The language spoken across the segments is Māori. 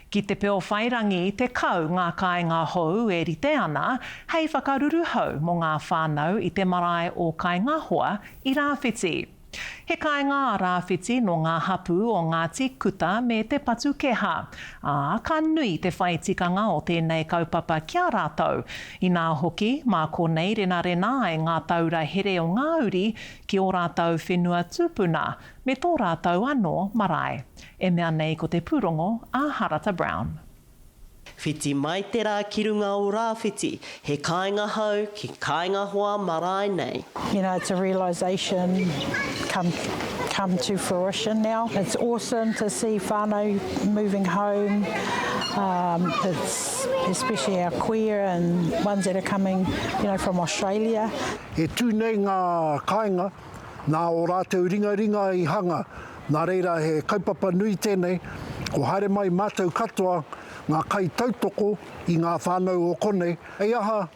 Ki te peo whairangi te kau ngā kāinga hou e rite ana, hei whakaruru hou mō ngā whānau i te marae o kāinga hoa i Rāwhiti. He kāinga a Rāwhiti no ngā hapu o Ngāti Kuta me te patu keha. Ka nui te whaitikanga o tēnei kaupapa kia rātou. I nā hoki, mā konei rena e ngā taura here o Ngāuri ki o rātou whenua tūpuna me tō rātou anō marae. E mea nei ko te pūrongo a Harata Brown. Whiti mai te rā ki runga o Rāwhiti, he kāinga hau ki kāinga hoa marae nei. You know, it's a realisation come to fruition now. It's awesome to see whānau moving home, it's especially our queer and ones that are coming, you know, from Australia. He tūnei ngā kāinga, nā o rātou ringa I hanga, nā reira he kaupapa nui tēnei, ko haere mai mātou katoa, ngā kai tautoko I ngā whānau o konei, e aha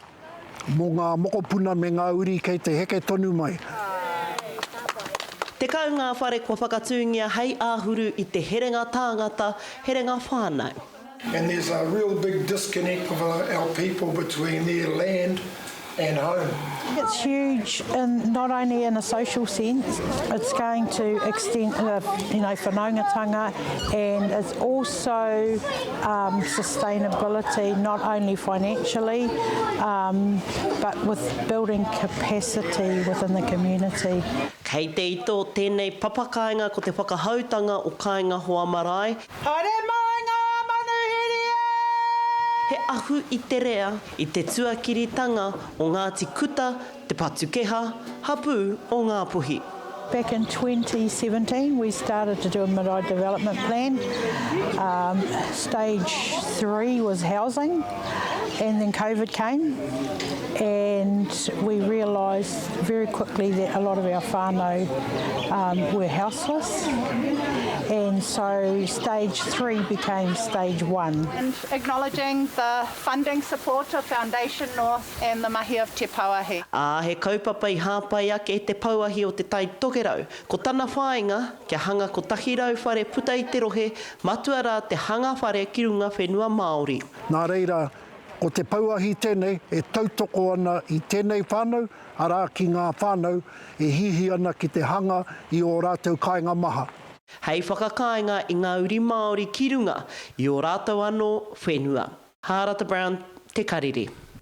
mō ngā mokopuna me ngā uri kei te heke tonu mai. Te kau ngā whare kua whakatūngia hei āhuru I te herenga tāngata, herenga whānau. And there's a real big disconnect of our people between their land and home. It's huge, and not only in a social sense, it's going to extend, you know, whanaungatanga, and it's also sustainability, not only financially, but with building capacity within the community. Kei te ito tēnei papakainga ko te whakahautanga o kāinga hoa marae. Haere mai ngā manuhiria! He ahu I te rea I te tuakiritanga o Ngāti Kuta, te patukeha, hapu o Ngāpuhi. Back in 2017, we started to do a marae development plan. Stage 3 was housing, and then COVID came, and we realised very quickly that a lot of our whānau were houseless, and so stage 3 became stage 1. And acknowledging the funding support of Foundation North and the mahi of Te Pauahi. He kaupapa I hāpai ake te pauahi o te tai tokerau. Ko tana whāinga, kia hanga ko tahirau whare puta I te rohe, matua rā te hanga whare ki runga whenua Māori. Nā reira, ko te pauahi tēnei e tautoko ana I tēnei whānau, arā ki ngā whānau e hihi ana ki te hanga I o rātou kāinga maha. Hei whakakainga I ngā uri Māori ki runga, I o rātou anō whenua. Harata Brown, Te Kariri.